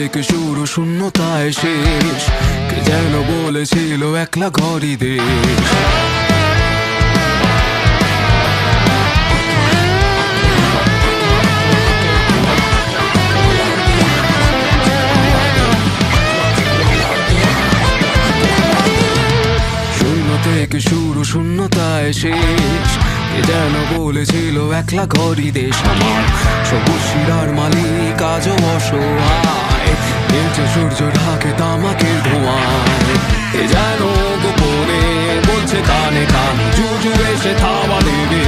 থেকে শুরু শূন্যতায় শেষ, কে যেন বলেছিল একলা ঘরই দেশ। থেকে শুরু শূন্যতায় শেষ, কে যেন বলেছিল একলা ঘরই দেশ। আমার সবুজ শিরার মালিক আজও অসহায়, নিচে সূর্য ঢাকে তামাকের ধোঁয়ায়। কে যেন গোপনে বলছে কানে কানে, জুজু এসে থাবা দেবে।